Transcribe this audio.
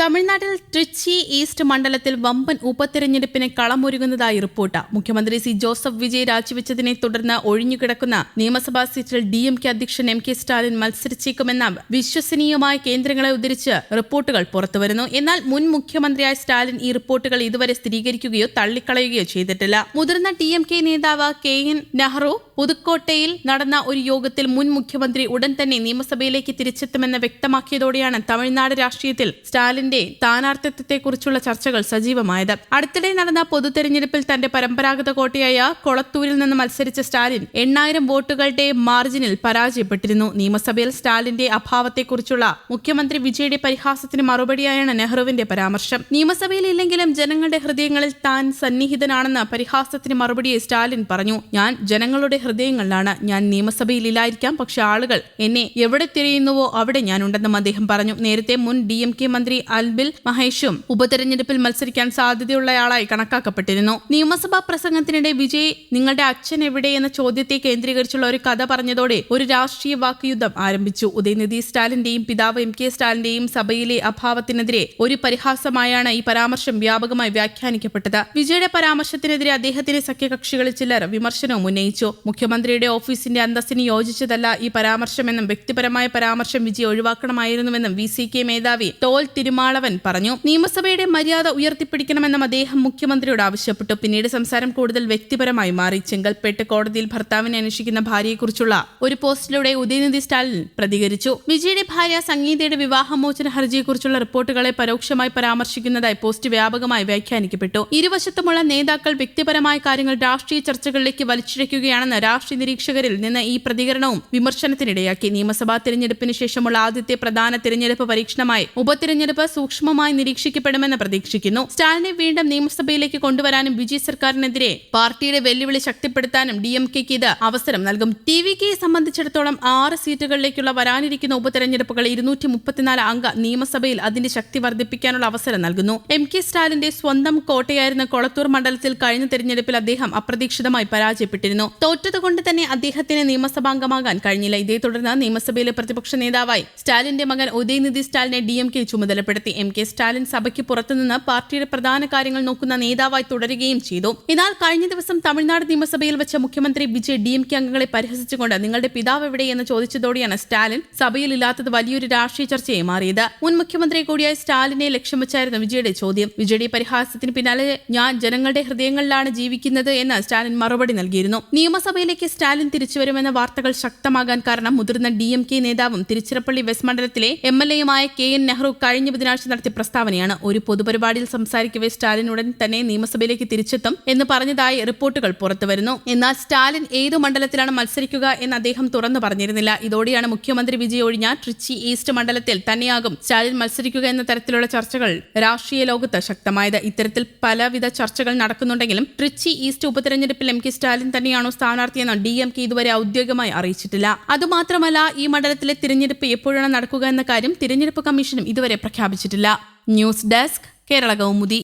തമിഴ്നാട്ടിൽ ട്രിച്ചി ഈസ്റ്റ് മണ്ഡലത്തിൽ വമ്പൻ ഉപതെരഞ്ഞെടുപ്പിന് കളമൊരുങ്ങുന്നതായി റിപ്പോർട്ട്. മുഖ്യമന്ത്രി സി ജോസഫ് വിജയ് രാജിവെച്ചതിനെ തുടർന്ന് ഒഴിഞ്ഞുകിടക്കുന്ന നിയമസഭാ സീറ്റിൽ DMK അധ്യക്ഷൻ MK സ്റ്റാലിൻ മത്സരിച്ചേക്കുമെന്ന വിശ്വസനീയമായ കേന്ദ്രങ്ങളെ ഉദ്ധരിച്ച് റിപ്പോർട്ടുകൾ പുറത്തുവരുന്നു. എന്നാൽ മുൻ മുഖ്യമന്ത്രിയായ സ്റ്റാലിൻ ഈ റിപ്പോർട്ടുകൾ ഇതുവരെ സ്ഥിരീകരിക്കുകയോ തള്ളിക്കളയുകയോ ചെയ്തിട്ടില്ല. മുതിർന്ന DMK നേതാവ് KN നെഹ്റു പുതുക്കോട്ടയിൽ നടന്ന ഒരു യോഗത്തിൽ മുൻ മുഖ്യമന്ത്രി ഉടൻ തന്നെ നിയമസഭയിലേക്ക് തിരിച്ചെത്തുമെന്ന് വ്യക്തമാക്കിയതോടെയാണ് തമിഴ്നാട് രാഷ്ട്രീയത്തിൽ സ്റ്റാലിന്റെ സ്ഥാനാർത്ഥിത്വത്തെക്കുറിച്ചുള്ള ചർച്ചകൾ സജീവമായത്. അടുത്തിടെ നടന്ന പൊതുതെരഞ്ഞെടുപ്പിൽ തന്റെ പരമ്പരാഗത കോട്ടയായ കൊളത്തൂരിൽ നിന്ന് മത്സരിച്ച സ്റ്റാലിൻ 8000 വോട്ടുകളുടെ മാർജിനിൽ പരാജയപ്പെട്ടിരുന്നു. നിയമസഭയിൽ സ്റ്റാലിന്റെ അഭാവത്തെക്കുറിച്ചുള്ള മുഖ്യമന്ത്രി വിജയുടെ പരിഹാസത്തിന് മറുപടിയായാണ് നെഹ്റുവിന്റെ പരാമർശം. നിയമസഭയിൽ ഇല്ലെങ്കിലും ജനങ്ങളുടെ ഹൃദയങ്ങളിൽ താൻ സന്നിഹിതനാണെന്ന് പരിഹാസത്തിന് മറുപടിയായി സ്റ്റാലിൻ പറഞ്ഞു. ഞാൻ ജനങ്ങളുടെ ഹൃദയങ്ങളിലാണ്. ഞാൻ നിയമസഭയിലില്ലായിരിക്കാം, പക്ഷെ ആളുകൾ എന്നെ എവിടെ തിരയുന്നുവോ അവിടെ ഞാനുണ്ടെന്നും അദ്ദേഹം പറഞ്ഞു. നേരത്തെ മുൻ DMK മന്ത്രി അൽബിൽ മഹേഷും ഉപതെരഞ്ഞെടുപ്പിൽ മത്സരിക്കാൻ സാധ്യതയുള്ളയാളായി കണക്കാക്കപ്പെട്ടിരുന്നു. നിയമസഭാ പ്രസംഗത്തിനിടെ വിജയ് നിങ്ങളുടെ അച്ഛൻ എവിടെ എന്ന ചോദ്യത്തെ കേന്ദ്രീകരിച്ചുള്ള ഒരു കഥ പറഞ്ഞതോടെ ഒരു രാഷ്ട്രീയ വാക്കുയുദ്ധം ആരംഭിച്ചു. ഉദയനിധി സ്റ്റാലിന്റെയും പിതാവ് MK സ്റ്റാലിന്റെയും സഭയിലെ അഭാവത്തിനെതിരെ ഒരു പരിഹാസമായാണ് ഈ പരാമർശം വ്യാപകമായി വ്യാഖ്യാനിക്കപ്പെട്ടത്. വിജയുടെ പരാമർശത്തിനെതിരെ അദ്ദേഹത്തിന്റെ സഖ്യകക്ഷികളിൽ ചിലർ വിമർശനവും ഉന്നയിച്ചു. മുഖ്യമന്ത്രിയുടെ ഓഫീസിന്റെ അന്തസ്സിന് യോജിച്ചതല്ല ഈ പരാമർശമെന്നും വ്യക്തിപരമായ പരാമർശം വിജയ് ഒഴിവാക്കണമായിരുന്നുവെന്നും VCK മേധാവി ടോൾ തിരുമാളവൻ പറഞ്ഞു. നിയമസഭയുടെ മര്യാദ ഉയർത്തിപ്പിടിക്കണമെന്നും അദ്ദേഹം മുഖ്യമന്ത്രിയോട് ആവശ്യപ്പെട്ടു. പിന്നീട് സംസാരം കൂടുതൽ വ്യക്തിപരമായി മാറി. ചെങ്കൽപ്പേട്ട് കോടതിയിൽ ഭർത്താവിനെ അന്വേഷിക്കുന്ന ഭാര്യയെക്കുറിച്ചുള്ള ഒരു പോസ്റ്റിലൂടെ ഉദയനിധി സ്റ്റാലിൻ പ്രതികരിച്ചു. വിജയുടെ ഭാര്യ സംഗീതയുടെ വിവാഹമോചന ഹർജിയെക്കുറിച്ചുള്ള റിപ്പോർട്ടുകളെ പരോക്ഷമായി പരാമർശിക്കുന്നതായി പോസ്റ്റ് വ്യാപകമായി വ്യാഖ്യാനിക്കപ്പെട്ടു. ഇരുവശത്തുമുള്ള നേതാക്കൾ വ്യക്തിപരമായ കാര്യങ്ങൾ രാഷ്ട്രീയ ചർച്ചകളിലേക്ക് വലിച്ചിഴയ്ക്കുകയാണെന്ന് രാഷ്ട്രീയ നിരീക്ഷകരിൽ നിന്ന് ഈ പ്രതികരണവും വിമർശനത്തിനിടയാക്കി. നിയമസഭാ തിരഞ്ഞെടുപ്പിന് ശേഷമുള്ള ആദ്യത്തെ പ്രധാന തിരഞ്ഞെടുപ്പ് പരീക്ഷണമായി ഉപതിരഞ്ഞെടുപ്പ് സൂക്ഷ്മമായി നിരീക്ഷിക്കപ്പെടുമെന്ന് പ്രതീക്ഷിക്കുന്നു. സ്റ്റാലിനെ വീണ്ടും നിയമസഭയിലേക്ക് കൊണ്ടുവരാനും വിജയ് സർക്കാരിനെതിരെ പാർട്ടിയുടെ വെല്ലുവിളി ശക്തിപ്പെടുത്താനും DMKക്ക് ഇത് അവസരം നൽകും. TVKയെ സംബന്ധിച്ചിടത്തോളം 6 സീറ്റുകളിലേക്കുള്ള വരാനിരിക്കുന്ന ഉപതെരഞ്ഞെടുപ്പുകൾ 234 അംഗ നിയമസഭയിൽ അതിന്റെ ശക്തി വർദ്ധിപ്പിക്കാനുള്ള അവസരം നൽകുന്നു. MK സ്റ്റാലിന്റെ സ്വന്തം കോട്ടയായിരുന്ന കൊളത്തൂർ മണ്ഡലത്തിൽ കഴിഞ്ഞ തെരഞ്ഞെടുപ്പിൽ അദ്ദേഹം അപ്രതീക്ഷിതമായി പരാജയപ്പെട്ടിരുന്നു. തോറ്റതുകൊണ്ട് തന്നെ അദ്ദേഹത്തിന് നിയമസഭാംഗമാകാൻ കഴിഞ്ഞില്ല. ഇതേ തുടർന്ന് നിയമസഭയിലെ പ്രതിപക്ഷ നേതാവായി സ്റ്റാലിന്റെ മകൻ ഉദയനിധി സ്റ്റാലിനെ DMK ചുമതലപ്പെടുത്തി. MK സ്റ്റാലിൻ സഭയ്ക്ക് പുറത്തുനിന്ന് പാർട്ടിയുടെ പ്രധാന കാര്യങ്ങൾ നോക്കുന്ന നേതാവായി തുടരുകയും ചെയ്തു. എന്നാൽ കഴിഞ്ഞ ദിവസം തമിഴ്നാട് നിയമസഭയിൽ വെച്ച മുഖ്യമന്ത്രി വിജയ് DMK അംഗങ്ങളെ പരിഹസിച്ചുകൊണ്ട് നിങ്ങളുടെ പിതാവ് എവിടെ എന്ന് ചോദിച്ചതോടെയാണ് സ്റ്റാലിൻ സഭയിലില്ലാത്തത് വലിയൊരു രാഷ്ട്രീയ ചർച്ചയായി മാറിയത്. മുൻ മുഖ്യമന്ത്രി കൂടിയായ സ്റ്റാലിനെ ലക്ഷ്യം വെച്ചായിരുന്നു വിജയുടെ ചോദ്യം. വിജയുടെ പരിഹാസത്തിന് പിന്നാലെ ഞാൻ ജനങ്ങളുടെ ഹൃദയങ്ങളിലാണ് ജീവിക്കുന്നത് എന്ന് സ്റ്റാലിൻ മറുപടി നൽകിയിരുന്നു. നിയമസഭയിലേക്ക് സ്റ്റാലിൻ തിരിച്ചുവരുമെന്ന വാർത്തകൾ ശക്തമാകാൻ കാരണം മുതിർന്ന DMK നേതാവും തിരുച്ചിറപ്പള്ളി വെസ്റ്റ് മണ്ഡലത്തിലെ MLAയുമായ KN നെഹ്റു കഴിഞ്ഞ ബുധനാഴ്ച നടത്തിയ പ്രസ്താവനയാണ്. ഒരു പൊതുപരിപാടിയിൽ സംസാരിക്കവേ സ്റ്റാലിൻ ഉടൻ തന്നെ നിയമസഭയിലേക്ക് തിരിച്ചെത്തും എന്ന് പറഞ്ഞതായി റിപ്പോർട്ടുകൾ പുറത്തുവരുന്നു. എന്നാൽ സ്റ്റാലിൻ ഏതു മണ്ഡലത്തിലാണ് മത്സരിക്കുക എന്ന് അദ്ദേഹം തുറന്നു പറഞ്ഞിരുന്നില്ല. ഇതോടെയാണ് മുഖ്യമന്ത്രി വിജയ് ഒഴിഞ്ഞ ട്രിച്ചി ഈസ്റ്റ് മണ്ഡലത്തിൽ തന്നെയാകും സ്റ്റാലിൻ മത്സരിക്കുക എന്ന തരത്തിലുള്ള ചർച്ചകൾ രാഷ്ട്രീയ ലോകത്ത് ശക്തമായത്. ഇത്തരത്തിൽ പലവിധ ചർച്ചകൾ നടക്കുന്നുണ്ടെങ്കിലും ട്രിച്ചി ഈസ്റ്റ് ഉപതെരഞ്ഞെടുപ്പിൽ MK സ്റ്റാലിൻ തന്നെയാണോ സ്ഥാനാർത്ഥിയെന്ന് DMK ഇതുവരെ ഔദ്യോഗികമായി അറിയിച്ചിട്ടില്ല. അതുമാത്രമല്ല, ഈ മണ്ഡലത്തിലെ തിരഞ്ഞെടുപ്പ് എപ്പോഴാണ് നടക്കുക എന്ന കാര്യം തിരഞ്ഞെടുപ്പ് കമ്മീഷനും ഇതുവരെ പ്രഖ്യാപിച്ചിട്ടില്ല. News desk, Kerala Kaumudi.